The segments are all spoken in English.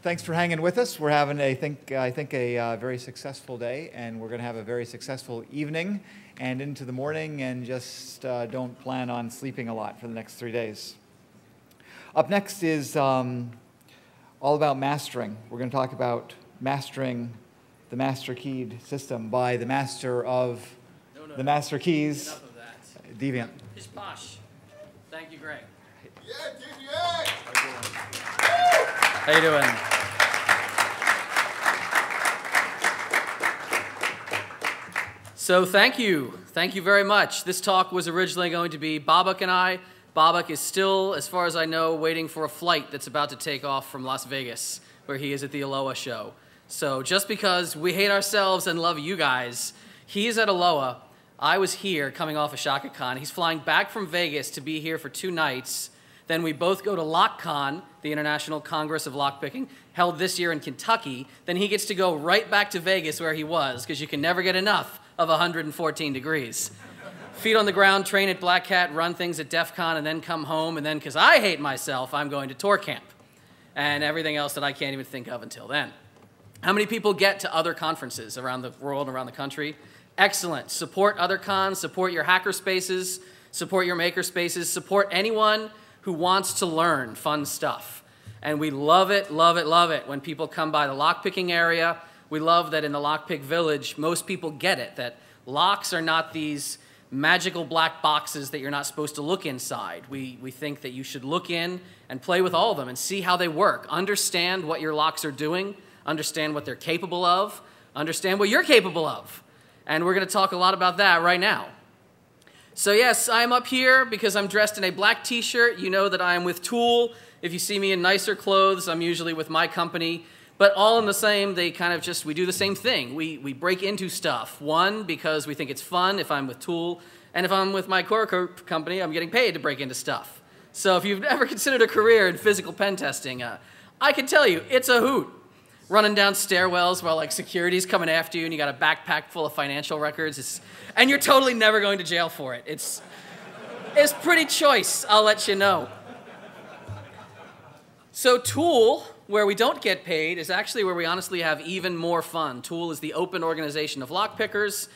Thanks for hanging with us. We're having, I think a very successful day, and we're going to have a very successful evening and into the morning, and just don't plan on sleeping a lot for the next 3 days. Up next is all about mastering. We're going to talk about mastering the master keyed system by the master of the master keys, enough of that. Deviant. Pish posh. Thank you, Greg. Yeah, Deviant! How you doing? So thank you very much. This talk was originally going to be Babak and I. Babak is still, as far as I know, waiting for a flight that's about to take off from Las Vegas, where he is at the Aloha show. So just because we hate ourselves and love you guys, he is at Aloha. I was here coming off of ShakaCon. He's flying back from Vegas to be here for 2 nights. Then we both go to LockCon, the International Congress of Lockpicking, held this year in Kentucky. Then he gets to go right back to Vegas where he was, because you can never get enough of 114 degrees. Feet on the ground, train at Black Hat, run things at DEF CON, and then come home. And then, because I hate myself, I'm going to tour camp and everything else that I can't even think of until then. How many people get to other conferences around the world, around the country? Excellent. Support other cons, support your hacker spaces, support your maker spaces, support anyone who wants to learn fun stuff. And we love it, love it, love it when people come by the lockpicking area. We love that in the lockpick village, most people get it, that locks are not these magical black boxes that you're not supposed to look inside. We think that you should look in and play with all of them and see how they work. Understand what your locks are doing, understand what they're capable of, understand what you're capable of. And we're going to talk a lot about that right now. So yes, I'm up here because I'm dressed in a black t-shirt. You know that I am with Tool. If you see me in nicer clothes, I'm usually with my company. But all in the same, they kind of just, we do the same thing. We break into stuff. One, because we think it's fun if I'm with Tool. And if I'm with my core company, I'm getting paid to break into stuff. So if you've ever considered a career in physical pen testing, I can tell you, it's a hoot. Running down stairwells while like security's coming after you and you got a backpack full of financial records. And you're totally never going to jail for it. It's pretty choice, I'll let you know. So Tool, where we don't get paid, is actually where we honestly have even more fun. Tool is the open organization of lockpickers,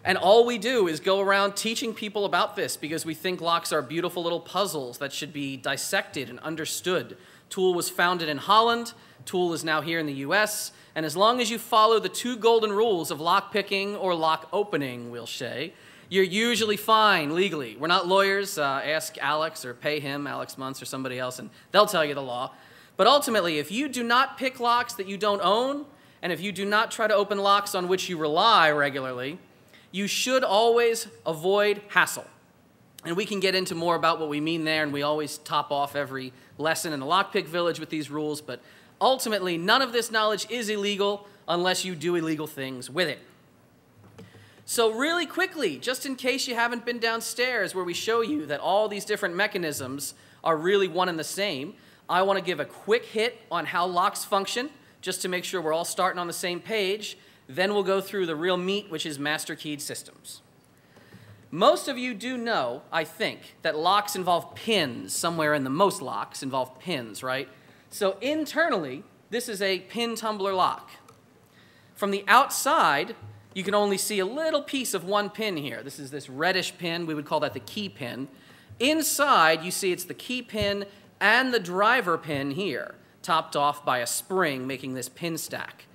and all we do is go around teaching people about this because we think locks are beautiful little puzzles that should be dissected and understood. Tool was founded in Holland. Tool is now here in the US, and as long as you follow the 2 golden rules of lockpicking or lock opening, we'll say, you're usually fine legally. We're not lawyers. Ask Alex or pay him, Alex Muntz or somebody else, and they'll tell you the law. But ultimately, if you do not pick locks that you don't own, and if you do not try to open locks on which you rely regularly, you should always avoid hassle. And we can get into more about what we mean there, and we always top off every lesson in the lockpick village with these rules, but ultimately, none of this knowledge is illegal unless you do illegal things with it. So really quickly, just in case you haven't been downstairs where we show you that all these different mechanisms are really one and the same, I want to give a quick hit on how locks function, just to make sure we're all starting on the same page. Then we'll go through the real meat, which is master keyed systems. Most of you do know, I think, that locks involve pins. Somewhere in most locks involve pins, right? So internally, this is a pin tumbler lock. From the outside, you can only see a little piece of one pin here. This is this reddish pin. We would call that the key pin. Inside, you see it's the key pin and the driver pin here, topped off by a spring, making this pin stack.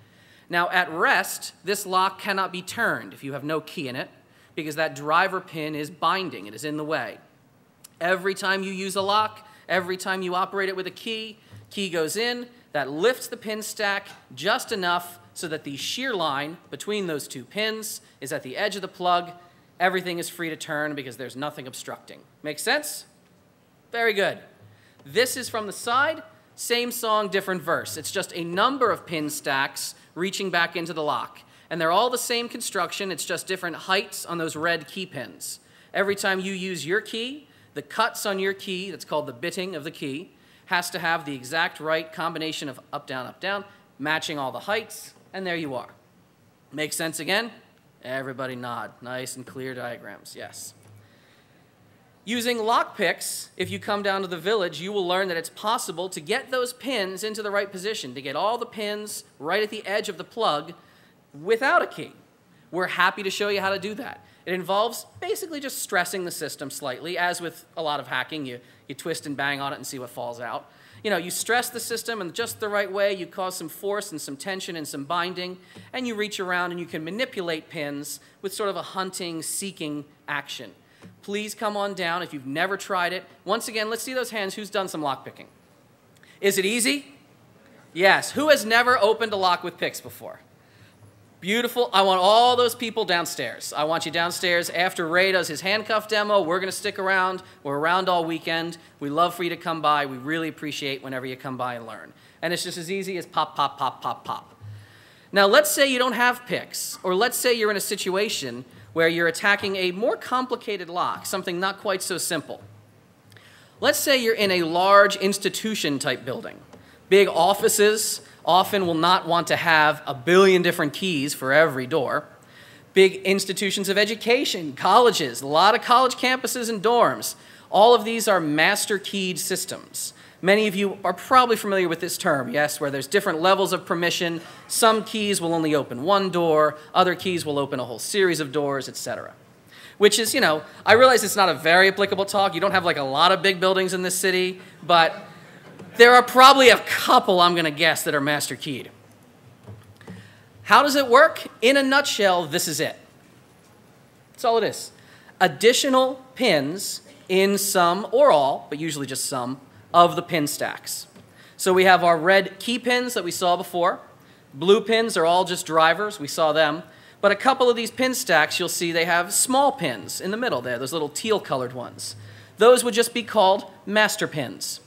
Now, at rest, this lock cannot be turned if you have no key in it, because that driver pin is binding. It is in the way. Every time you use a lock, every time you operate it with a key goes in, that lifts the pin stack just enough so that the shear line between those 2 pins is at the edge of the plug. Everything is free to turn because there's nothing obstructing. Make sense? Very good. This is from the side, same song, different verse. It's just a number of pin stacks reaching back into the lock. And they're all the same construction, it's just different heights on those red key pins. Every time you use your key, the cuts on your key, that's called the bitting of the key, has to have the exact right combination of up, down, matching all the heights, and there you are. Make sense again? Everybody nod. Nice and clear diagrams, yes. Using lockpicks, if you come down to the village, you will learn that it's possible to get those pins into the right position, to get all the pins right at the edge of the plug without a key. We're happy to show you how to do that. It involves basically just stressing the system slightly. As with a lot of hacking, you twist and bang on it and see what falls out. You stress the system in just the right way, you cause some force and some tension and some binding, and you reach around and you can manipulate pins with sort of a hunting, seeking action. Please come on down if you've never tried it. Once again, let's see those hands. Who's done some lockpicking? Is it easy? Yes. Who has never opened a lock with picks before? Beautiful. I want all those people downstairs. I want you downstairs after Ray does his handcuff demo. We're going to stick around. We're around all weekend. We love for you to come by. We really appreciate whenever you come by and learn. And it's just as easy as pop, pop, pop, pop, pop. Now, let's say you don't have picks, or let's say you're in a situation where you're attacking a more complicated lock, something not quite so simple. Let's say you're in a large institution-type building. Big offices often will not want to have a billion different keys for every door. Big institutions of education, colleges, a lot of college campuses and dorms. All of these are master-keyed systems. Many of you are probably familiar with this term, yes, where there's different levels of permission. Some keys will only open one door, other keys will open a whole series of doors, etc. Which is, I realize it's not a very applicable talk. You don't have like a lot of big buildings in this city, but there are probably a couple, I'm going to guess, that are master keyed. How does it work? In a nutshell, this is it. That's all it is. Additional pins in some or all, but usually just some, of the pin stacks. So we have our red key pins that we saw before. Blue pins are all just drivers. We saw them. But a couple of these pin stacks, you'll see they have small pins in the middle there, those little teal-colored ones. Those would just be called master pins.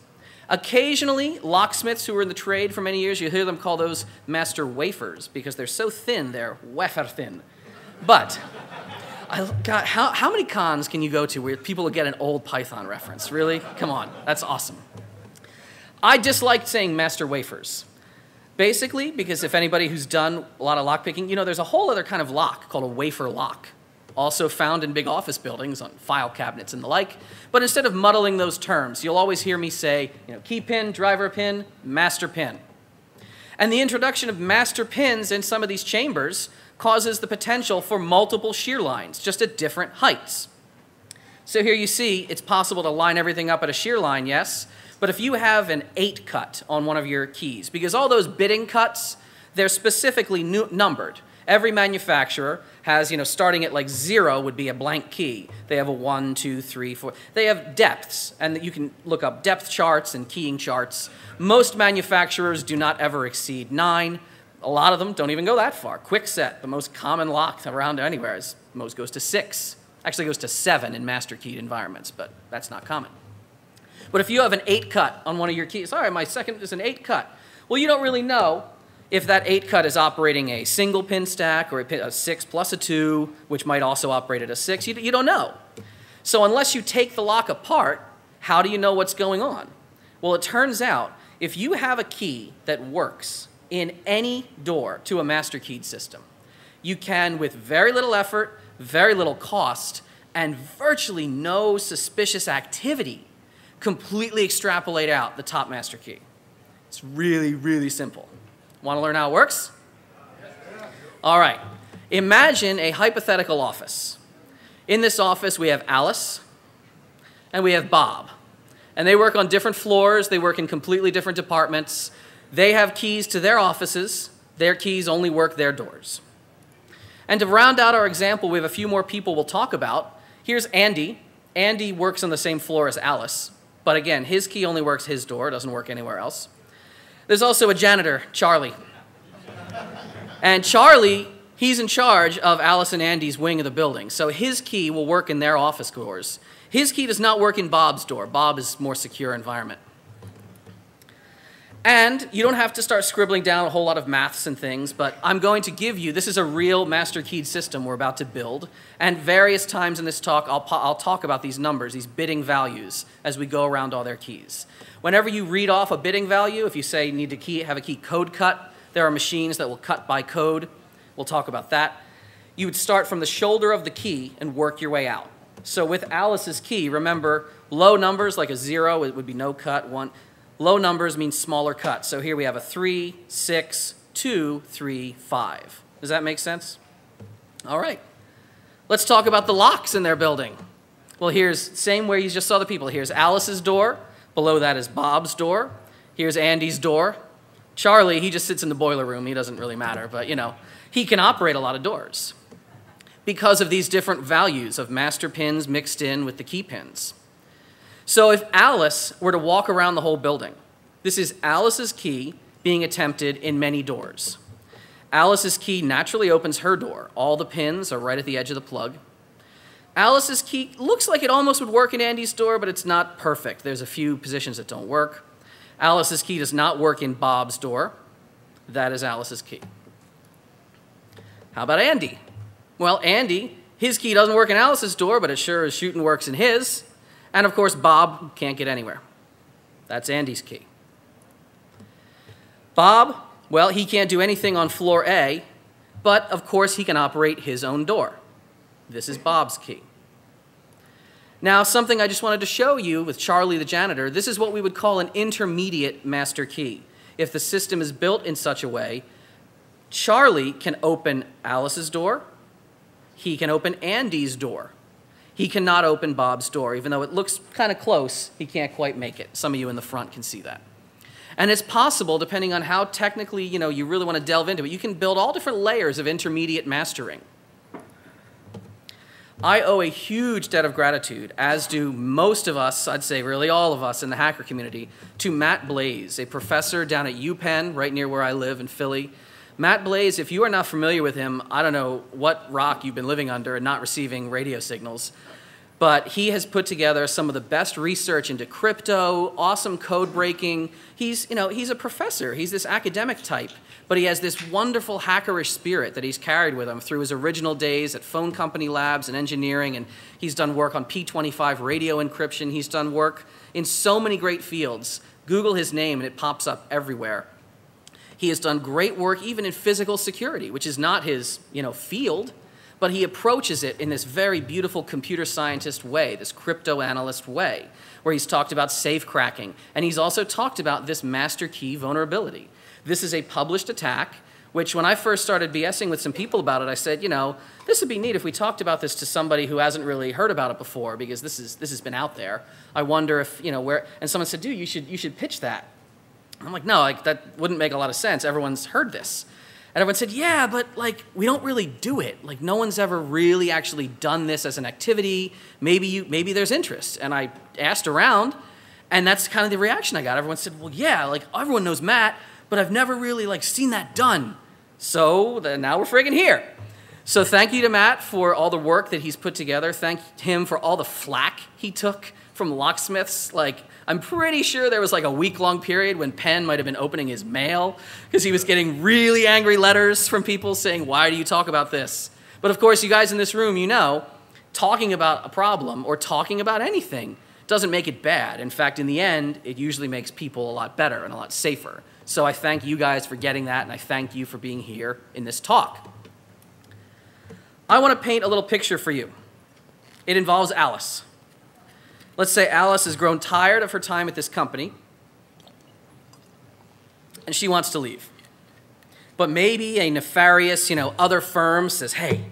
Occasionally, locksmiths who were in the trade for many years, you hear them call those master wafers because they're so thin, they're wafer thin. But, God, how many cons can you go to where people will get an old Python reference? Really? Come on, that's awesome. I dislike saying master wafers. Basically, because if anybody who's done a lot of lockpicking, there's a whole other kind of lock called a wafer lock, also found in big office buildings on file cabinets and the like. But instead of muddling those terms, you'll always hear me say, key pin, driver pin, master pin. And the introduction of master pins in some of these chambers causes the potential for multiple shear lines, just at different heights. So here you see it's possible to line everything up at a shear line, yes, but if you have an 8 cut on one of your keys, because all those bitting cuts, they're specifically numbered. Every manufacturer has, starting at like 0 would be a blank key. They have a 1, 2, 3, 4. They have depths, and you can look up depth charts and keying charts. Most manufacturers do not ever exceed 9. A lot of them don't even go that far. Kwikset, the most common lock around anywhere, most goes to 6. Actually goes to 7 in master keyed environments, but that's not common. But if you have an 8 cut on one of your keys, all right, my second is an 8 cut. Well, you don't really know if that 8 cut is operating a single pin stack or a 6 plus a 2, which might also operate at a 6. You don't know. So unless you take the lock apart, how do you know what's going on? Well, it turns out if you have a key that works in any door to a master keyed system, you can, with very little effort, very little cost, and virtually no suspicious activity, completely extrapolate out the top master key. It's really, really simple. Want to learn how it works? All right. Imagine a hypothetical office. In this office, we have Alice and we have Bob. And they work on different floors. They work in completely different departments. They have keys to their offices. Their keys only work their doors. And to round out our example, we have a few more people we'll talk about. Here's Andy. Andy works on the same floor as Alice. But again, his key only works his door, doesn't work anywhere else. There's also a janitor, Charlie. And Charlie, he's in charge of Alice and Andy's wing of the building. So his key will work in their office doors. His key does not work in Bob's door. Bob is a more secure environment. And you don't have to start scribbling down a whole lot of maths and things, but I'm going to give you, this is a real master keyed system we're about to build, and various times in this talk I'll talk about these numbers, these bitting values, as we go around all their keys. Whenever you read off a bitting value, if you say you need to have a key code cut, there are machines that will cut by code. We'll talk about that. You would start from the shoulder of the key and work your way out. So with Alice's key, remember, low numbers like a 0, it would be no cut, 1. Low numbers mean smaller cut. So here we have a 3, 6, 2, 3, 5. Does that make sense? All right. Let's talk about the locks in their building. Well, here's same where you just saw the people. Here's Alice's door. Below that is Bob's door. Here's Andy's door. Charlie, he just sits in the boiler room. He doesn't really matter, but you know, he can operate a lot of doors because of these different values of master pins mixed in with the key pins. So if Alice were to walk around the whole building, this is Alice's key being attempted in many doors. Alice's key naturally opens her door. All the pins are right at the edge of the plug. Alice's key looks like it almost would work in Andy's door, but it's not perfect. There's a few positions that don't work. Alice's key does not work in Bob's door. That is Alice's key. How about Andy? Well, Andy, his key doesn't work in Alice's door, but it sure as shooting works in his. And of course, Bob can't get anywhere. That's Andy's key. Bob, well, he can't do anything on floor A, but of course he can operate his own door. This is Bob's key. Now, something I just wanted to show you with Charlie the janitor, this is what we would call an intermediate master key. If the system is built in such a way, Charlie can open Alice's door, he can open Andy's door. He cannot open Bob's door, even though it looks kind of close, he can't quite make it. Some of you in the front can see that. And it's possible, depending on how technically, you really want to delve into it, you can build all different layers of intermediate mastering. I owe a huge debt of gratitude, as do most of us, I'd say really all of us in the hacker community, to Matt Blaze, a professor down at UPenn, right near where I live in Philly. Matt Blaze, if you are not familiar with him, I don't know what rock you've been living under and not receiving radio signals, but he has put together some of the best research into crypto, awesome code breaking. He's a professor. He's this academic type, but he has this wonderful hackerish spirit that he's carried with him through his original days at phone company labs and engineering, and he's done work on P25 radio encryption. He's done work in so many great fields. Google his name and it pops up everywhere. He has done great work even in physical security, which is not his, field, but he approaches it in this very beautiful computer scientist way, this crypto analyst way, where he's talked about safe cracking, and he's also talked about this master key vulnerability. This is a published attack, which when I first started BSing with some people about it, I said, this would be neat if we talked about this to somebody who hasn't really heard about it before, because this has been out there. I wonder if, where, and someone said, dude, you should pitch that. I'm like, no, that wouldn't make a lot of sense. Everyone's heard this. And everyone said, yeah, but we don't really do it. No one's ever really actually done this as an activity. Maybe there's interest. And I asked around, and that's kind of the reaction I got. Everyone said, well, yeah, everyone knows Matt, but I've never really seen that done. So now we're friggin' here. So thank you to Matt for all the work that he's put together. Thank him for all the flack he took from locksmiths. I'm pretty sure there was a week-long period when Penn might have been opening his mail because he was getting really angry letters from people saying, why do you talk about this? But of course, you guys in this room, talking about a problem or talking about anything doesn't make it bad. In fact, in the end, it usually makes people a lot better and a lot safer. So I thank you guys for getting that, and I thank you for being here in this talk. I want to paint a little picture for you. It involves Alice. Let's say Alice has grown tired of her time at this company, and she wants to leave. But maybe a nefarious, other firm says, hey,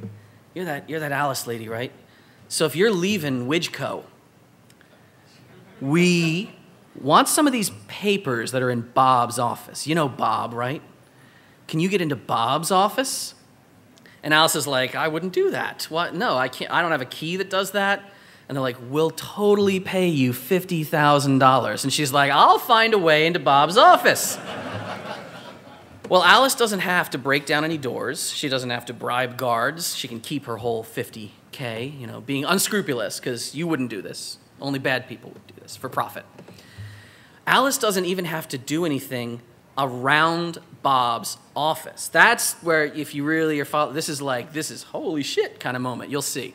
you're that Alice lady, right? So if you're leaving Widgeco, we want some of these papers that are in Bob's office. You know Bob, right? Can you get into Bob's office? And Alice is like, I wouldn't do that. What? No, I can't. I don't have a key that does that. And they're like, we'll totally pay you $50,000. And she's like, I'll find a way into Bob's office. Well, Alice doesn't have to break down any doors. She doesn't have to bribe guards. She can keep her whole $50K, being unscrupulous, because you wouldn't do this. Only bad people would do this for profit. Alice doesn't even have to do anything around Bob's office. That's where, if you really are following, this is holy shit kind of moment. You'll see.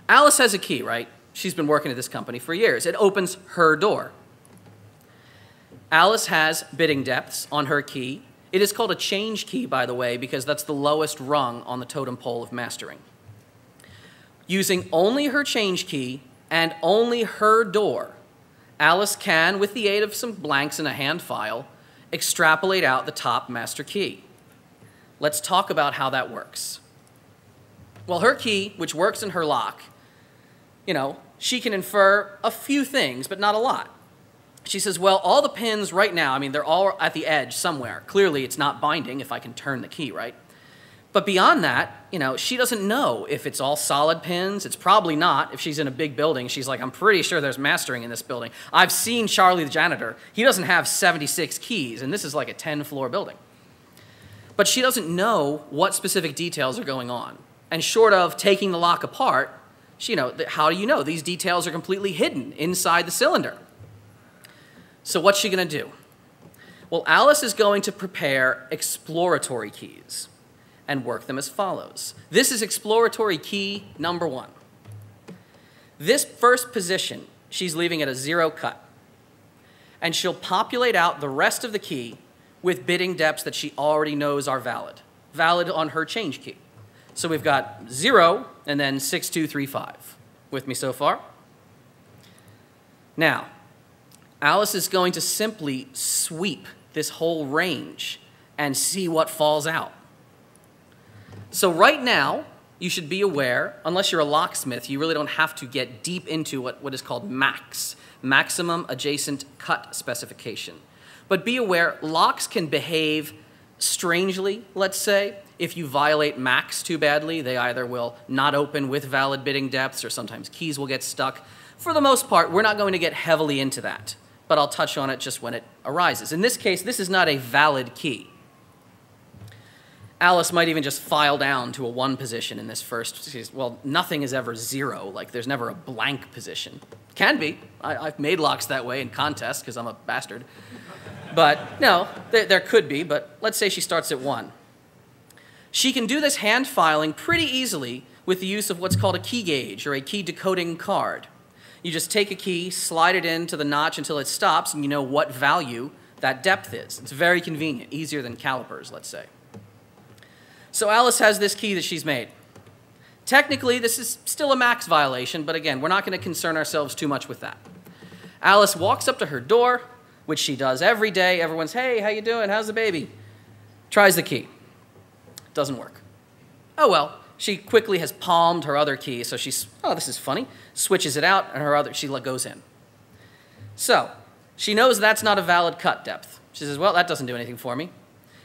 Alice has a key, right? She's been working at this company for years. It opens her door. Alice has bidding depths on her key. It is called a change key, by the way, because that's the lowest rung on the totem pole of mastering. Using only her change key and only her door, Alice can, with the aid of some blanks and a hand file, extrapolate out the top master key. Let's talk about how that works. Well, her key, which works in her lock, she can infer a few things, but not a lot. She says, well, all the pins right now, they're all at the edge somewhere. Clearly, it's not binding if I can turn the key, right? But beyond that, she doesn't know if it's all solid pins. It's probably not. If she's in a big building, she's like, I'm pretty sure there's mastering in this building. I've seen Charlie the janitor. He doesn't have 76 keys, and this is like a 10-floor building. But she doesn't know what specific details are going on. And short of taking the lock apart, how do you know? These details are completely hidden inside the cylinder. So what's she going to do? Well, Alice is going to prepare exploratory keys and work them as follows. This is exploratory key number 1. This first position, she's leaving at a 0 cut. And she'll populate out the rest of the key with bidding depths that she already knows are valid on her change key. So we've got 0 and then 6235. With me so far? Now, Alice is going to simply sweep this whole range and see what falls out. So right now, you should be aware, unless you're a locksmith, you really don't have to get deep into what is called MAX, Maximum Adjacent Cut Specification. But be aware, locks can behave strangely, let's say. If you violate MAX too badly, they either will not open with valid bidding depths or sometimes keys will get stuck. For the most part, we're not going to get heavily into that, but I'll touch on it just when it arises. In this case, this is not a valid key. Alice might even just file down to a 1 position in this first. Well, nothing is ever 0. Like, there's never a blank position. Can be. I've made locks that way in contests because I'm a bastard. But, no, there could be. But let's say she starts at 1. She can do this hand filing pretty easily with the use of what's called a key gauge or a key decoding card. You just take a key, slide it into the notch until it stops, and you know what value that depth is. It's very convenient, easier than calipers, let's say. So Alice has this key that she's made. Technically, this is still a max violation, but again, we're not going to concern ourselves too much with that. Alice walks up to her door, which she does every day. Everyone's, hey, how you doing? How's the baby? Tries the key. Doesn't work. Oh well, she quickly has palmed her other key, so she's, oh, this is funny, switches it out, and she goes in. So, she knows that's not a valid cut depth. She says, well, that doesn't do anything for me.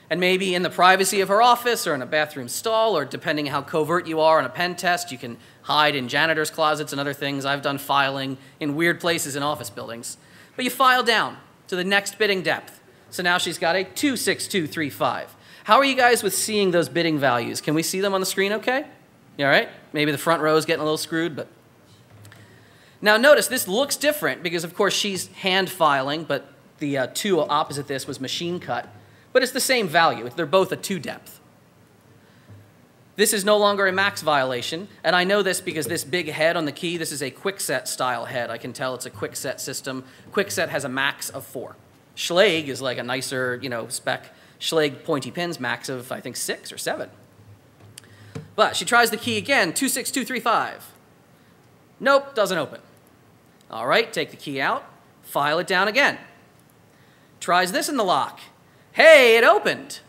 And maybe in the privacy of her office or in a bathroom stall, or depending how covert you are on a pen test, you can hide in janitor's closets and other things. I've done filing in weird places in office buildings. But you file down to the next bidding depth. So now she's got a 26235. How are you guys with seeing those bidding values? Can we see them on the screen okay? You all right? Maybe the front row is getting a little screwed, but... Now notice, this looks different because, of course, she's hand filing, but the 2 opposite this was machine cut. But it's the same value. They're both a 2 depth. This is no longer a max violation, and I know this because this big head on the key, this is a Kwikset style head. I can tell it's a Kwikset system. Kwikset has a max of 4. Schlage is like a nicer, spec. Schlage pointy pins, max of, I think, 6 or 7. But she tries the key again, 26235. Nope, doesn't open. All right, take the key out, file it down again. Tries this in the lock. Hey, it opened.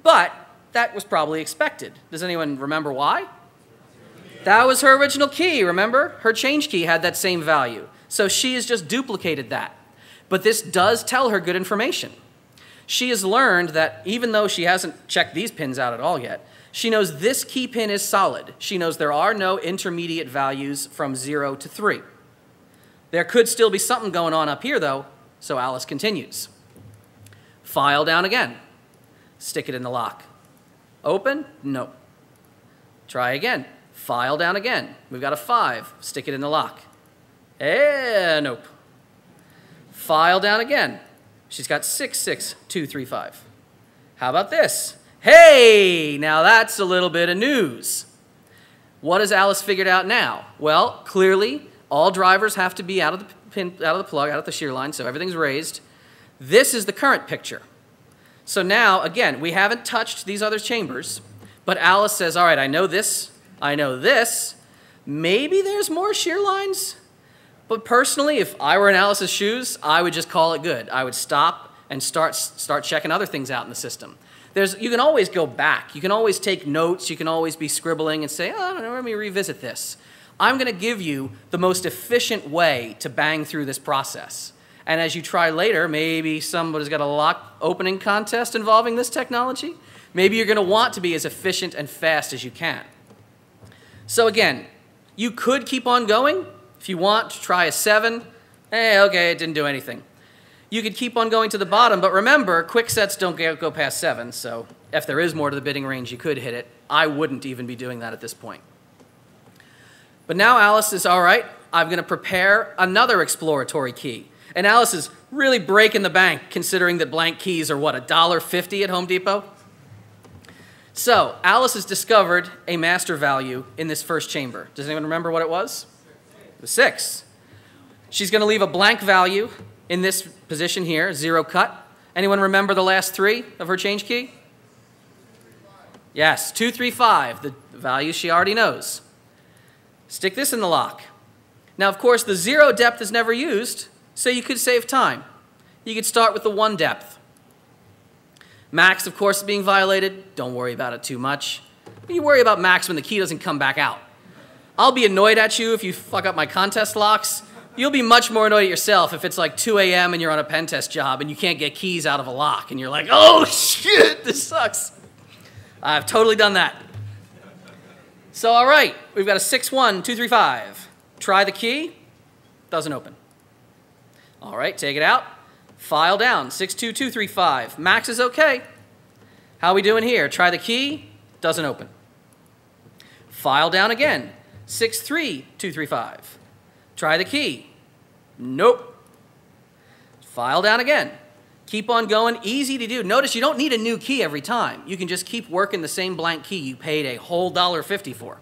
But that was probably expected. Does anyone remember why? That was her original key, remember? Her change key had that same value. So she has just duplicated that. But this does tell her good information. She has learned that even though she hasn't checked these pins out at all yet, she knows this key pin is solid. She knows there are no intermediate values from 0 to 3. There could still be something going on up here, though, so Alice continues. File down again. Stick it in the lock. Open? No. Try again. File down again. We've got a 5. Stick it in the lock. Nope. File down again. She's got 66235. How about this? Hey, now that's a little bit of news. What has Alice figured out now? Well, clearly, all drivers have to be out of the plug, out of the shear line, so everything's raised. This is the current picture. So now, again, we haven't touched these other chambers, but Alice says, all right, I know this, Maybe there's more shear lines, but personally, if I were in Alice's shoes, I would just call it good. I would stop and start checking other things out in the system. You can always go back. You can always take notes. You can always be scribbling and say, oh, let me revisit this. I'm going to give you the most efficient way to bang through this process. And as you try later, maybe somebody's got a lock opening contest involving this technology. Maybe you're going to want to be as efficient and fast as you can. So again, you could keep on going. If you want to try a 7, okay, it didn't do anything. You could keep on going to the bottom, but remember, Kwiksets don't go past 7, so if there is more to the bidding range, you could hit it. I wouldn't even be doing that at this point. But now Alice is, all right, I'm going to prepare another exploratory key. And Alice is really breaking the bank, considering that blank keys are, what, $1.50 at Home Depot? So Alice has discovered a master value in this first chamber. Does anyone remember what it was? It was 6. She's going to leave a blank value in this position here, 0 cut. Anyone remember the last 3 of her change key? Yes, 2, 3, 5, the value she already knows. Stick this in the lock. Now, of course, the 0 depth is never used, so you could save time. You could start with the 1 depth. Max, of course, is being violated. Don't worry about it too much. You worry about max when the key doesn't come back out. I'll be annoyed at you if you fuck up my contest locks. You'll be much more annoyed at yourself if it's like 2 a.m. and you're on a pen test job and you can't get keys out of a lock and you're like, oh shit, this sucks. I've totally done that. So, all right, we've got a 6, 1, 2, 3, 5. Try the key, doesn't open. All right, take it out. File down, 6, 2, 2, 3, 5. Max is okay. How are we doing here? Try the key, doesn't open. File down again, 6, 3, 2, 3, 5. Try the key, nope. File down again. Keep on going, easy to do. Notice you don't need a new key every time. You can just keep working the same blank key you paid a whole $1.50 for.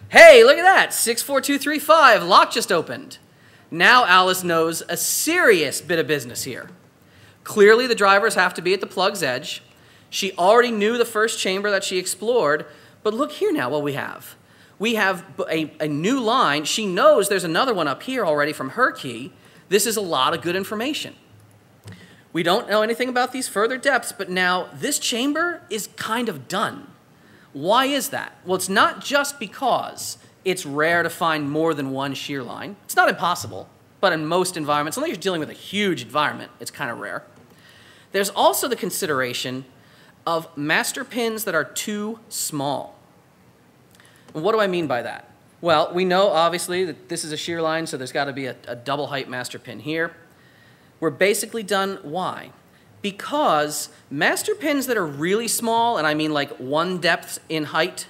Hey, look at that, 6, 4, 2, 3, 5. Lock just opened. Now Alice knows a serious bit of business here. Clearly the drivers have to be at the plug's edge. She already knew the first chamber that she explored, but look here now what we have. We have a new line. She knows there's another one up here already from her key. This is a lot of good information. We don't know anything about these further depths, but now this chamber is kind of done. Why is that? Well, it's not just because it's rare to find more than one shear line. It's not impossible, but in most environments, unless you're dealing with a huge environment, it's kind of rare. There's also the consideration of master pins that are too small. And what do I mean by that? Well, we know, obviously, that this is a shear line, so there's got to be a double height master pin here. We're basically done. Why? Because master pins that are really small, and I mean like 1 depth in height,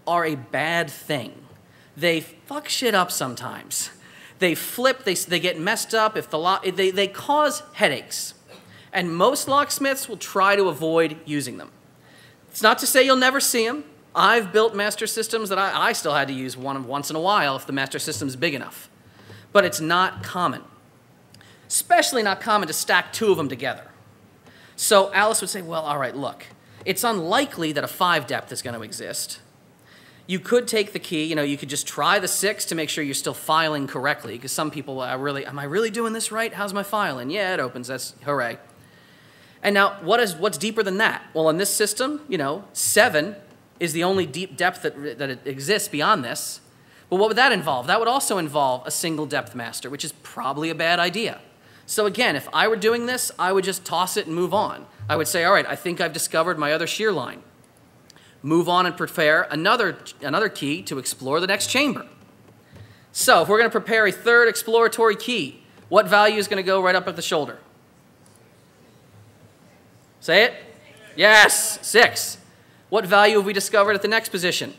are a bad thing. They fuck shit up sometimes. They flip, they get messed up. If the lock, they cause headaches. And most locksmiths will try to avoid using them. It's not to say you'll never see them. I've built master systems that I still had to use once in a while if the master system's big enough. But it's not common. Especially not common to stack 2 of them together. So Alice would say, well, all right, look, it's unlikely that a 5 depth is going to exist. You could take the key, you could just try the 6 to make sure you're still filing correctly, because some people are am I really doing this right? How's my filing? Yeah, it opens, that's hooray. And now, what's deeper than that? Well, in this system, 7 is the only deep depth that exists beyond this. But what would that involve? That would also involve a single depth master, which is probably a bad idea. So again, if I were doing this, I would just toss it and move on. I would say, all right, I think I've discovered my other shear line. Move on and prepare another key to explore the next chamber. So if we're going to prepare a 3rd exploratory key, what value is going to go right up at the shoulder? Say it? Yes, 6. What value have we discovered at the next position?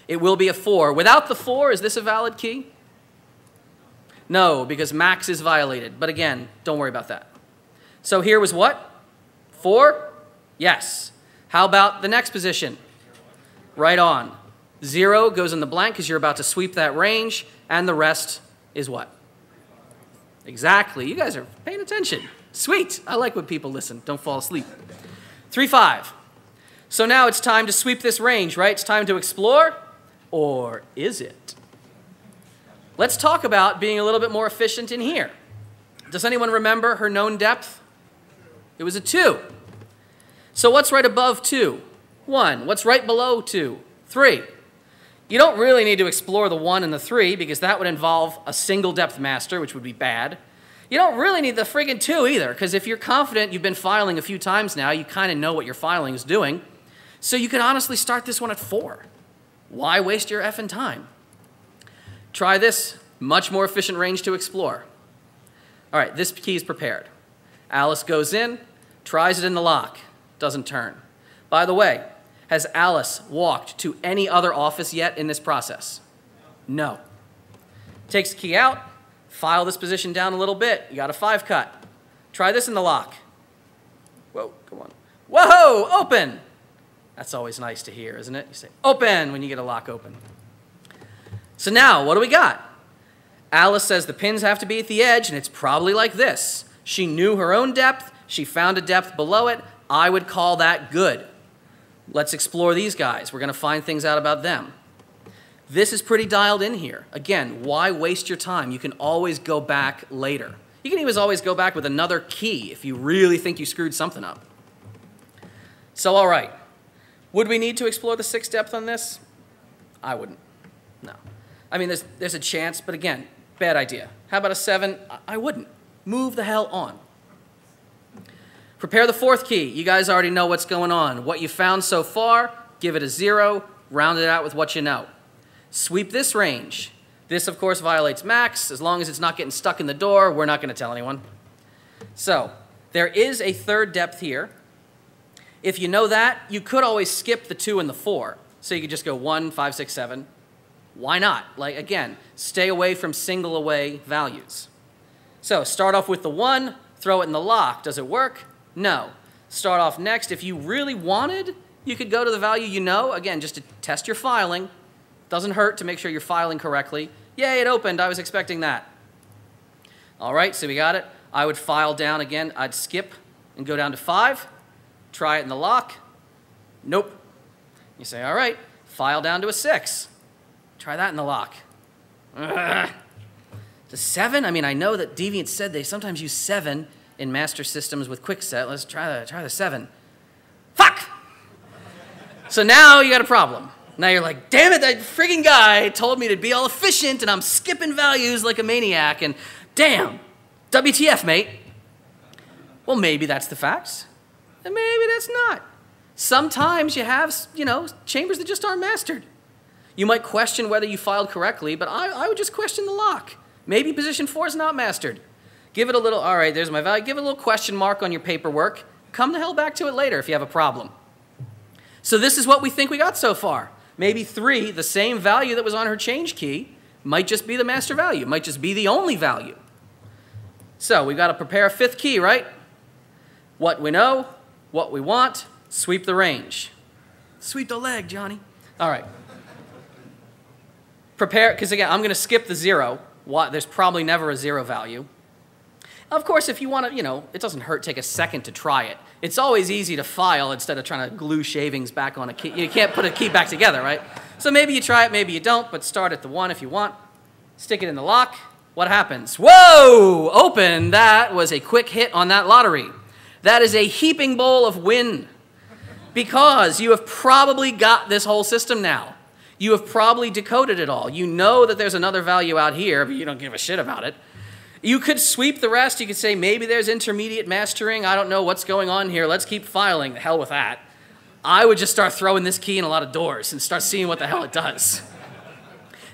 It will be a 4. Without the 4, is this a valid key? No, because max is violated. But again, don't worry about that. So here was what? 4? Yes. How about the next position? Right on. 0 goes in the blank because you're about to sweep that range, and the rest is what? Exactly. You guys are paying attention. Sweet. I like when people listen. Don't fall asleep. 3, 5. So now it's time to sweep this range, right? It's time to explore. Or is it? Let's talk about being a little bit more efficient in here. Does anyone remember her known depth? It was a 2. So what's right above 2? 1. What's right below 2? 3. You don't really need to explore the 1 and the 3 because that would involve a single depth master, which would be bad. You don't really need the friggin' 2 either, because if you're confident you've been filing a few times now, you kind of know what your filing is doing. So you can honestly start this one at 4. Why waste your effing time? Try this, much more efficient range to explore. All right, this key is prepared. Alice goes in, tries it in the lock, doesn't turn. By the way, has Alice walked to any other office yet in this process? No. Takes the key out, file this position down a little bit. You got a 5 cut. Try this in the lock. Whoa, come on. Whoa, open. That's always nice to hear, isn't it? You say open when you get a lock open. So now, what do we got? Alice says the pins have to be at the edge, and it's probably like this. She knew her own depth. She found a depth below it. I would call that good. Let's explore these guys. We're going to find things out about them. This is pretty dialed in here. Again, why waste your time? You can always go back later. You can even always go back with another key if you really think you screwed something up. So, all right. Would we need to explore the 6 depth on this? I wouldn't. No. I mean, there's a chance, but again, bad idea. How about a 7? I wouldn't. Move the hell on. Prepare the 4th key. You guys already know what's going on. What you found so far, give it a 0, round it out with what you know. Sweep this range. This, of course, violates max. As long as it's not getting stuck in the door, we're not going to tell anyone. So, there is a 3rd depth here. If you know that, you could always skip the 2 and the 4. So you could just go 1, 5, 6, 7. Why not? Like, again, stay away from single away values. So start off with the 1, throw it in the lock. Does it work? No. Start off next. If you really wanted, you could go to the value you know, again, just to test your filing. Doesn't hurt to make sure you're filing correctly. Yay, it opened. I was expecting that. All right, so we got it. I would file down again. I'd skip and go down to 5. Try it in the lock. Nope. You say, all right, file down to a 6. Try that in the lock. Ugh. The 7? I mean, I know that Deviant said they sometimes use 7 in master systems with Kwikset. Let's try the 7. Fuck! So now you got a problem. Now you're like, damn it, that friggin' guy told me to be all efficient, and I'm skipping values like a maniac, and damn, WTF, mate. Well, maybe that's the facts, and maybe that's not. Sometimes you have, chambers that just aren't mastered. You might question whether you filed correctly, but I would just question the lock. Maybe position 4 is not mastered. Give it a little, all right, there's my value. Give it a little question mark on your paperwork. Come the hell back to it later if you have a problem. So this is what we think we got so far. Maybe 3, the same value that was on her change key, might just be the master value, might just be the only value. So we've got to prepare a 5th key, right? What we know, what we want, sweep the range. Sweep the leg, Johnny. All right. Prepare, because again, I'm going to skip the 0. There's probably never a 0 value. Of course, if you want to, it doesn't hurt, take a second to try it. It's always easy to file instead of trying to glue shavings back on a key. You can't put a key back together, right? So maybe you try it, maybe you don't, but start at the 1 if you want. Stick it in the lock. What happens? Whoa! Open. That was a quick hit on that lottery. That is a heaping bowl of win. Because you have probably got this whole system now. You have probably decoded it all. You know that there's another value out here, but you don't give a shit about it. You could sweep the rest. You could say, maybe there's intermediate mastering. I don't know what's going on here. Let's keep filing. The hell with that. I would just start throwing this key in a lot of doors and start seeing what the hell it does.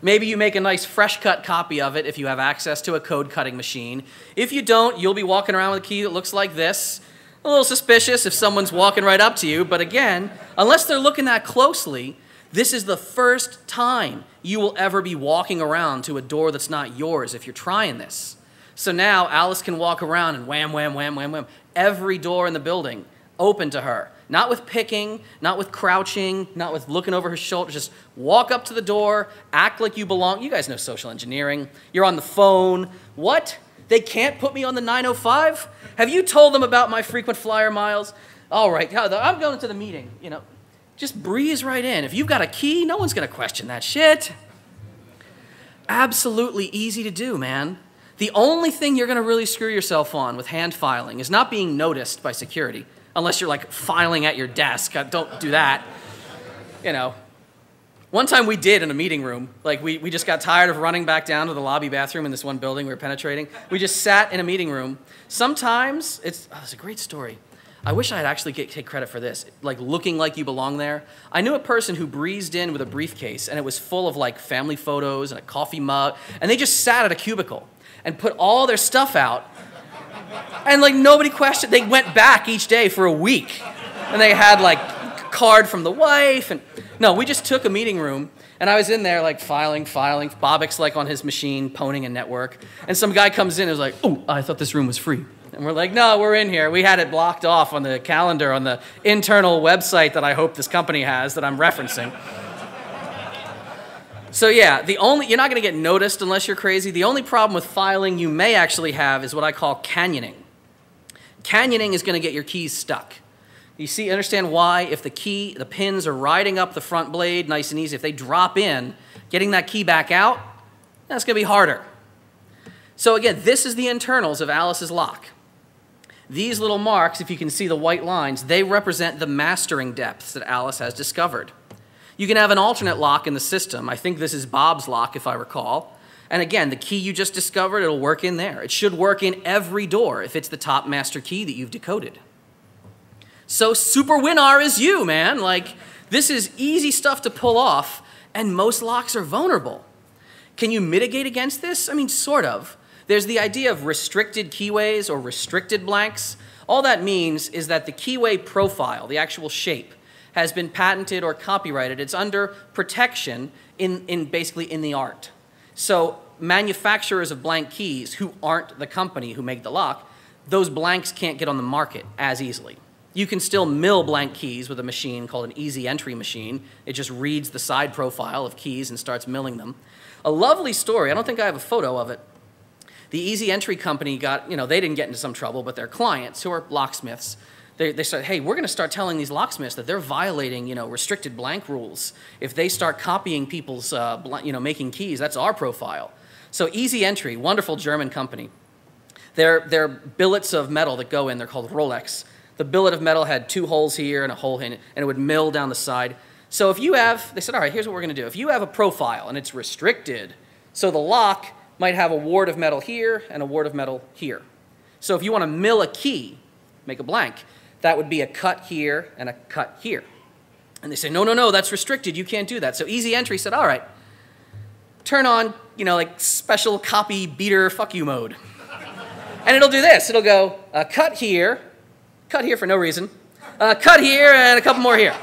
Maybe you make a nice fresh cut copy of it if you have access to a code cutting machine. If you don't, you'll be walking around with a key that looks like this. A little suspicious if someone's walking right up to you. But again, unless they're looking that closely, this is the first time you will ever be walking around to a door that's not yours if you're trying this. So now Alice can walk around and wham, wham, wham, wham, wham. Every door in the building open to her. Not with picking, not with crouching, not with looking over her shoulder. Just walk up to the door, act like you belong. You guys know social engineering. You're on the phone. What? They can't put me on the 905? Have you told them about my frequent flyer miles? All right, I'm going to the meeting. Just breeze right in. If you've got a key, no one's going to question that shit. Absolutely easy to do, man. The only thing you're going to really screw yourself on with hand filing is not being noticed by security, unless you're like filing at your desk. Don't do that. You know. One time we did in a meeting room, like we just got tired of running back down to the lobby bathroom in this one building we were penetrating. We just sat in a meeting room. Sometimes, it's a great story. I wish I had actually take credit for this, like looking like you belong there. I knew a person who breezed in with a briefcase, and it was full of like family photos and a coffee mug, and they just sat at a cubicle and put all their stuff out, and like nobody questioned. They went back each day for a week, and they had like a card from the wife, and no, we just took a meeting room, and I was in there like filing. Bobik's like on his machine, poning a network, and some guy comes in and was like, "Oh, I thought this room was free." And we're like, no, we're in here. We had it blocked off on the calendar on the internal website that I hope this company has that I'm referencing. So yeah, you're not going to get noticed unless you're crazy. The only problem with filing you may actually have is what I call canyoning. Canyoning is going to get your keys stuck. You see, understand why? If the pins are riding up the front blade nice and easy, if they drop in, getting that key back out, that's going to be harder. So again, this is the internals of Alice's lock. These little marks, if you can see the white lines, they represent the mastering depths that Alice has discovered. You can have an alternate lock in the system. I think this is Bob's lock, if I recall. And again, the key you just discovered, it'll work in there. It should work in every door if it's the top master key that you've decoded. So super winner is you, man. Like, this is easy stuff to pull off, and most locks are vulnerable. Can you mitigate against this? I mean, sort of. There's the idea of restricted keyways or restricted blanks. All that means is that the keyway profile, the actual shape, has been patented or copyrighted. It's under protection basically in the art. So manufacturers of blank keys who aren't the company who make the lock, those blanks can't get on the market as easily. You can still mill blank keys with a machine called an easy entry machine. It just reads the side profile of keys and starts milling them. A lovely story. I don't think I have a photo of it. The easy entry company got, they didn't get into some trouble, but their clients, who are locksmiths, they started, hey, we're going to start telling these locksmiths that they're violating, restricted blank rules. If they start copying people's, making keys, that's our profile. So easy entry, wonderful German company. They're billets of metal that go in. They're called Rolex. The billet of metal had 2 holes here and a hole in it, and it would mill down the side. So if you have, they said, all right, here's what we're going to do. If you have a profile and it's restricted, so the lock might have a ward of metal here and a ward of metal here. So if you want to mill a key, make a blank, that would be a cut here and a cut here. And they say, no, that's restricted. You can't do that. So easy entry said, all right, turn on, like special copy beater fuck you mode. And it'll do this. It'll go cut here for no reason, cut here and a couple more here.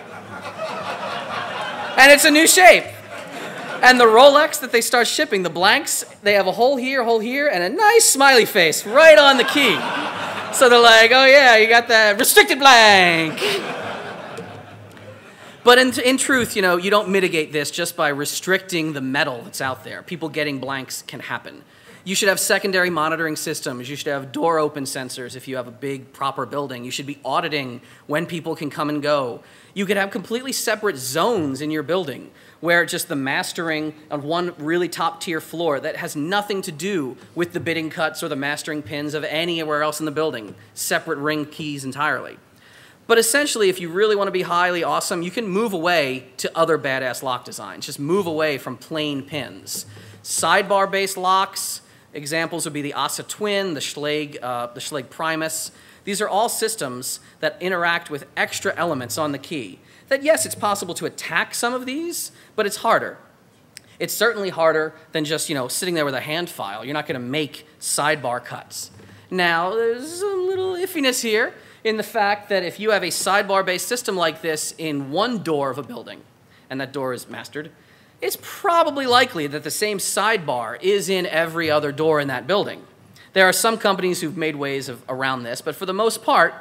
And it's a new shape. And the Rolex that they start shipping, the blanks, they have a hole here, and a nice smiley face right on the key. So they're like, oh yeah, you got that restricted blank. But in truth, you don't mitigate this just by restricting the metal that's out there. People getting blanks can happen. You should have secondary monitoring systems. You should have door open sensors if you have a big, proper building. You should be auditing when people can come and go. You could have completely separate zones in your building where just the mastering on one really top-tier floor that has nothing to do with the bidding cuts or the mastering pins of anywhere else in the building. Separate ring keys entirely. But essentially, if you really want to be highly awesome, you can move away to other badass lock designs. Just move away from plain pins. Sidebar-based locks, examples would be the Asa Twin, the Schlage Primus. These are all systems that interact with extra elements on the key. That yes, it's possible to attack some of these, but it's harder. It's certainly harder than just, sitting there with a hand file. You're not going to make sidebar cuts. Now, there's a little iffiness here in the fact that if you have a sidebar-based system like this in one door of a building, and that door is mastered, it's probably likely that the same sidebar is in every other door in that building. There are some companies who've made ways around this, but for the most part,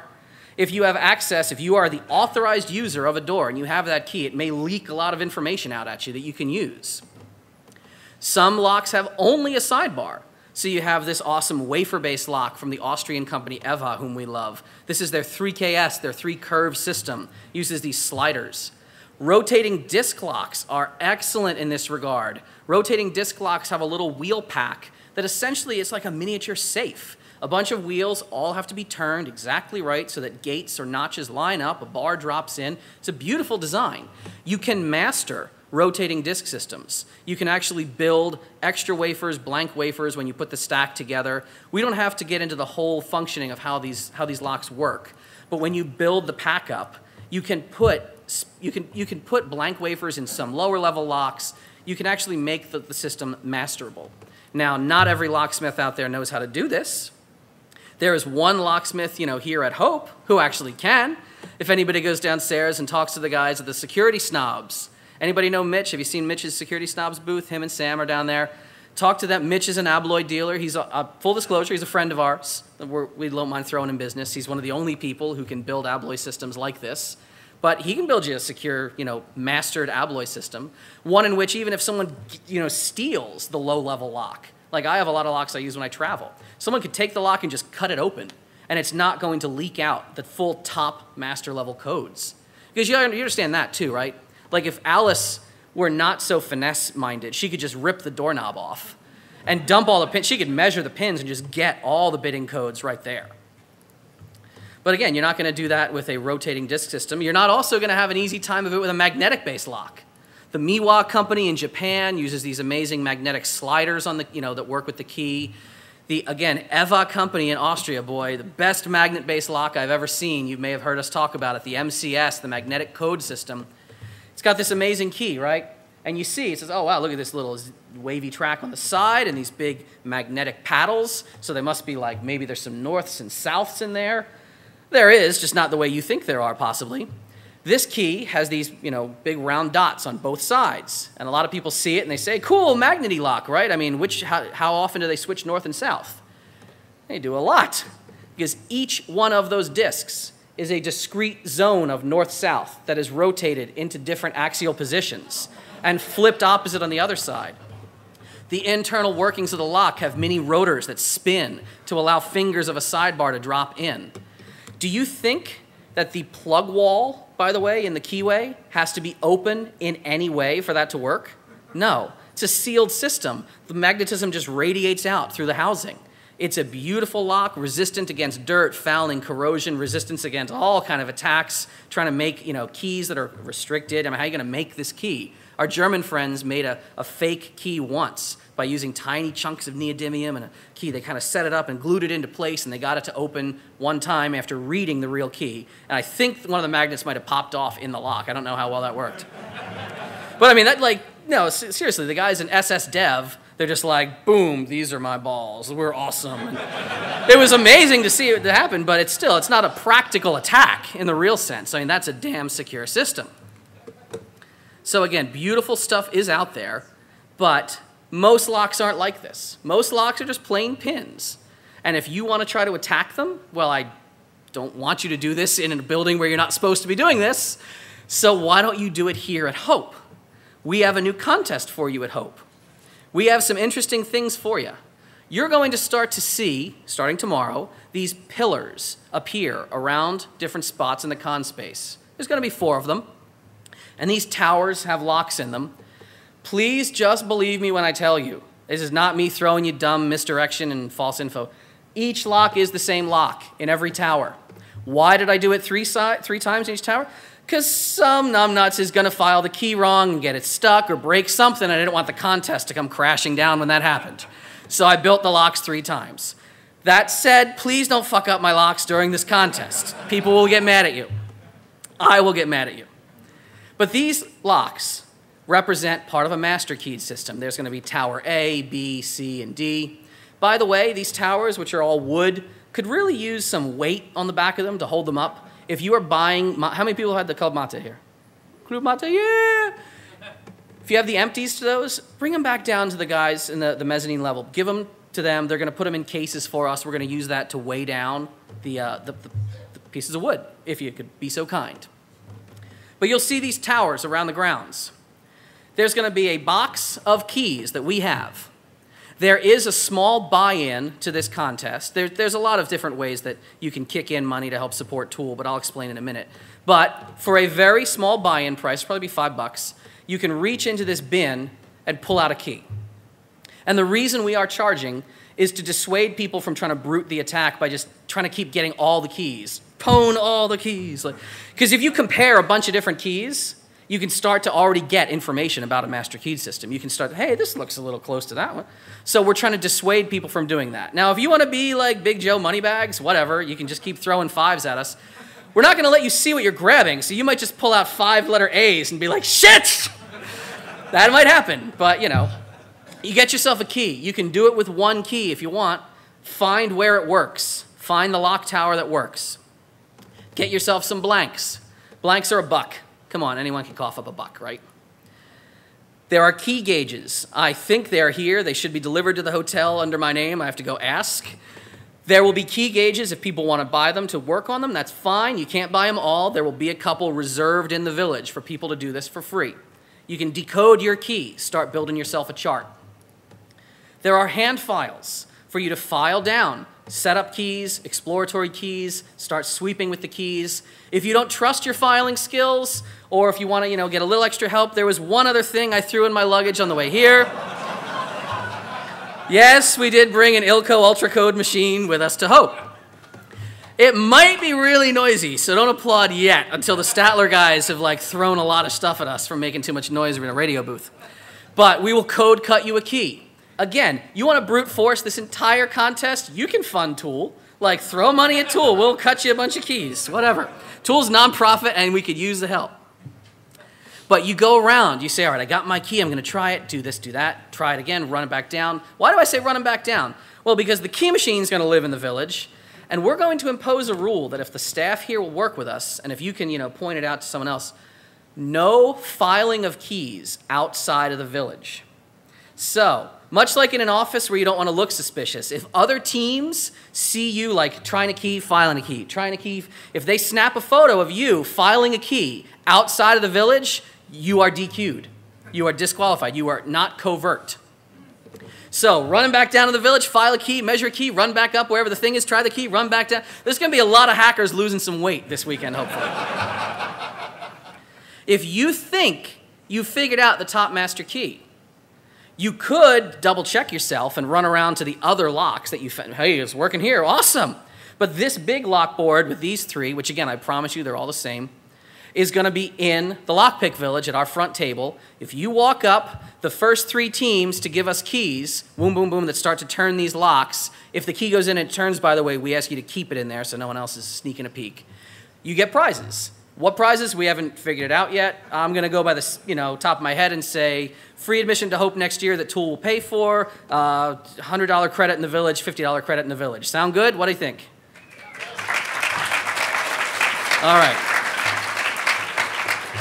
if you have access, if you are the authorized user of a door and you have that key, it may leak a lot of information out at you that you can use. Some locks have only a sidebar. So you have this awesome wafer-based lock from the Austrian company Eva, whom we love. This is their 3KS, their 3-curve system, uses these sliders. Rotating disc locks are excellent in this regard. Rotating disc locks have a little wheel pack that essentially is like a miniature safe. A bunch of wheels all have to be turned exactly right so that gates or notches line up, a bar drops in. It's a beautiful design. You can master rotating disk systems. You can actually build extra wafers, blank wafers when you put the stack together. We don't have to get into the whole functioning of how these locks work. But when you build the pack up, you can put blank wafers in some lower level locks. You can actually make the system masterable. Now, not every locksmith out there knows how to do this. There is one locksmith, here at Hope who actually can. If anybody goes downstairs and talks to the guys at the Security Snobs. Anybody know Mitch? Have you seen Mitch's Security Snobs booth? Him and Sam are down there. Talk to them. Mitch is an abloy dealer. He's full disclosure, he's a friend of ours. We don't mind throwing him business. He's one of the only people who can build abloy systems like this. But he can build you a secure, mastered abloy system. One in which even if someone, steals the low-level lock, like I have a lot of locks I use when I travel. Someone could take the lock and just cut it open, and it's not going to leak out the full top master level codes. Because you understand that too, right? Like if Alice were not so finesse-minded, she could just rip the doorknob off and dump all the pins. She could measure the pins and just get all the bidding codes right there. But again, you're not going to do that with a rotating disk system. You're not also going to have an easy time of it with a magnetic-based lock. The Miwa company in Japan uses these amazing magnetic sliders on the, that work with the key. The, again, Eva company in Austria, boy, the best magnet-based lock I've ever seen. You may have heard us talk about it, the MCS, the magnetic code system. It's got this amazing key, right? And you see, it says, oh, wow, look at this little wavy track on the side and these big magnetic paddles. So there must be like, maybe there's some norths and souths in there. There is, just not the way you think there are, possibly. This key has these, big round dots on both sides. And a lot of people see it and they say, cool, magnety lock, right? I mean, how often do they switch north and south? They do a lot. Because each one of those disks is a discrete zone of north-south that is rotated into different axial positions and flipped opposite on the other side. The internal workings of the lock have mini rotors that spin to allow fingers of a sidebar to drop in. Do you think that the plug wall, by the way, in the keyway, has to be open in any way for that to work? No. It's a sealed system. The magnetism just radiates out through the housing. It's a beautiful lock, resistant against dirt, fouling, corrosion, resistance against all kind of attacks, trying to make keys that are restricted. I mean, how are you going to make this key? Our German friends made a fake key once by using tiny chunks of neodymium and a key. They kind of set it up and glued it into place, and they got it to open one time after reading the real key. And I think one of the magnets might have popped off in the lock. I don't know how well that worked. But I mean, seriously, the guys in SS Dev, they're just like, boom, these are my balls. We're awesome. And it was amazing to see it happen, but it's not a practical attack in the real sense. I mean, that's a damn secure system. So again, beautiful stuff is out there, but most locks aren't like this. Most locks are just plain pins. And if you want to try to attack them, well, I don't want you to do this in a building where you're not supposed to be doing this. So why don't you do it here at Hope? We have a new contest for you at Hope. We have some interesting things for you. You're going to start to see, starting tomorrow, these pillars appear around different spots in the con space. There's going to be 4 of them. And these towers have locks in them. Please just believe me when I tell you. This is not me throwing you dumb misdirection and false info. Each lock is the same lock in every tower. Why did I do it 3 times in each tower? Because some numbnuts is going to file the key wrong and get it stuck or break something. I didn't want the contest to come crashing down when that happened. So I built the locks 3 times. That said, please don't fuck up my locks during this contest. People will get mad at you. I will get mad at you. But these locks represent part of a master keyed system. There's going to be tower A, B, C, and D. By the way, these towers, which are all wood, could really use some weight on the back of them to hold them up. If you are buying, how many people had the Club Mate here? Club Mate, yeah! If you have the empties to those, bring them back down to the guys in the mezzanine level. Give them to them. They're going to put them in cases for us. We're going to use that to weigh down the pieces of wood, if you could be so kind. But you'll see these towers around the grounds. There's going to be a box of keys that we have There is a small buy-in to this contest. There's a lot of different ways that you can kick in money to help support Tool, but I'll explain in a minute. But for a very small buy-in price, probably be $5, you can reach into this bin and pull out a key. And the reason we are charging is to dissuade people from trying to brute the attack by just trying to keep getting all the keys. Pwn all the keys. Because if you compare a bunch of different keys, you can start to already get information about a master key system. You can start, hey, this looks a little close to that one. So we're trying to dissuade people from doing that. Now, if you want to be like Big Joe Moneybags, whatever, you can just keep throwing 5s at us. We're not going to let you see what you're grabbing, so you might just pull out 5-letter A's and be like, shit! That might happen, but, you know. You get yourself a key. You can do it with one key if you want. Find where it works. Find the lock tower that works. Get yourself some blanks. Blanks are $1. Come on, anyone can cough up $1, right? There are key gauges. I think they're here. They should be delivered to the hotel under my name. I have to go ask. There will be key gauges if people want to buy them to work on them. That's fine. You can't buy them all. There will be a couple reserved in the village for people to do this for free. You can decode your key. Start building yourself a chart. There are hand files for you to file down, set up keys, exploratory keys, start sweeping with the keys. If you don't trust your filing skills, or if you want to, get a little extra help, there was one other thing I threw in my luggage on the way here. Yes, we did bring an Ilco Ultra Code machine with us to Hope. It might be really noisy, so don't applaud yet until the Statler guys have thrown a lot of stuff at us from making too much noise in a radio booth. But we will code cut you a key. Again, you want to brute force this entire contest, you can fund Tool. Throw money at Tool. We'll cut you a bunch of keys, whatever. Tool's nonprofit, and we could use the help. But you go around. You say, all right, I got my key. I'm going to try it, do this, do that, try it again, run it back down. Why do I say run them back down? Well, because the key machine's going to live in the village, and we're going to impose a rule that if the staff here will work with us, and if you can, point it out to someone else, no filing of keys outside of the village. So, much like in an office where you don't want to look suspicious, if other teams see you trying a key, filing a key, trying a key, if they snap a photo of you filing a key outside of the village, you are DQ'd. You are disqualified. You are not covert. So, running back down to the village, file a key, measure a key, run back up wherever the thing is, try the key, run back down. There's going to be a lot of hackers losing some weight this weekend, hopefully. If you think you figured out the top master key, you could double check yourself and run around to the other locks that you found. Hey, it's working here, awesome. But this big lock board with these 3, which again, I promise you they're all the same, is going to be in the lockpick village at our front table. If you walk up, the first 3 teams to give us keys, boom, boom, boom, that start to turn these locks. If the key goes in and it turns, by the way, we ask you to keep it in there so no one else is sneaking a peek. You get prizes. What prizes? We haven't figured it out yet. I'm going to go by the top of my head and say free admission to Hope next year that Tool will pay for, $100 credit in the village, $50 credit in the village. Sound good? What do you think? All right.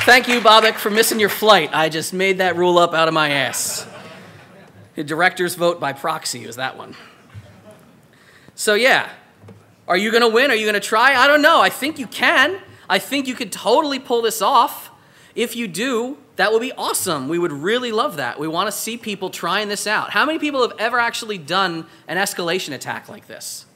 Thank you, Bobek, for missing your flight. I just made that rule up out of my ass. The director's vote by proxy was that one. So yeah, are you going to win? Are you going to try? I don't know. I think you can. I think you could totally pull this off. If you do, that would be awesome. We would really love that. We want to see people trying this out. How many people have ever actually done an escalation attack like this?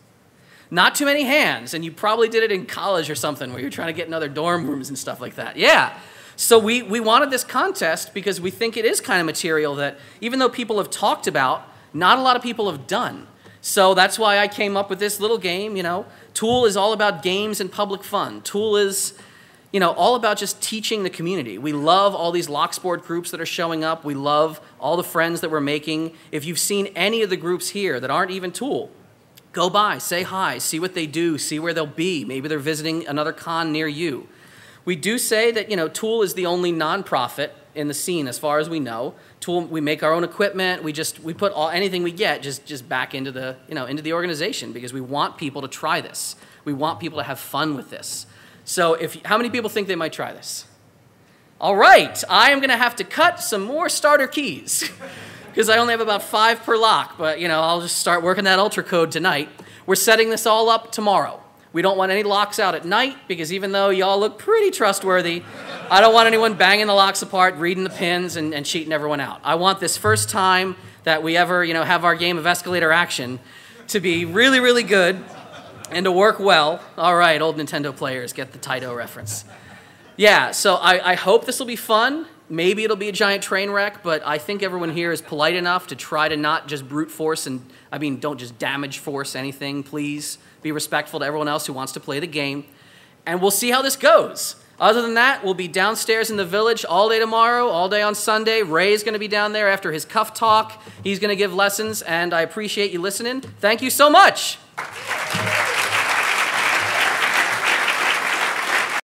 Not too many hands, and you probably did it in college or something where you're trying to get in other dorm rooms and stuff like that. Yeah. So we wanted this contest because we think it is kind of material that even though people have talked about, not a lot of people have done. So that's why I came up with this little game, Tool is all about games and public fun. Tool is, all about just teaching the community. We love all these Locksport groups that are showing up. We love all the friends that we're making. If you've seen any of the groups here that aren't even Tool, go by, say hi, see what they do, see where they'll be. Maybe they're visiting another con near you. We do say that, Tool is the only nonprofit in the scene as far as we know. Tool, we make our own equipment. We put anything we get just back into the, into the organization because we want people to try this. We want people to have fun with this. So how many people think they might try this? All right, I am going to have to cut some more starter keys because I only have about 5 per lock, but I'll just start working that ultra code tonight. We're setting this all up tomorrow. We don't want any locks out at night because even though y'all look pretty trustworthy, I don't want anyone banging the locks apart, reading the pins, and cheating everyone out. I want this first time that we ever, have our game of escalator action to be really, really good and to work well. All right, old Nintendo players, get the Taito reference. Yeah, so I hope this will be fun. Maybe it'll be a giant train wreck, but I think everyone here is polite enough to try to not just brute force don't just damage force anything, please. Be respectful to everyone else who wants to play the game. And we'll see how this goes. Other than that, we'll be downstairs in the village all day tomorrow, all day on Sunday. Ray's going to be down there after his cuff talk. He's going to give lessons, and I appreciate you listening. Thank you so much.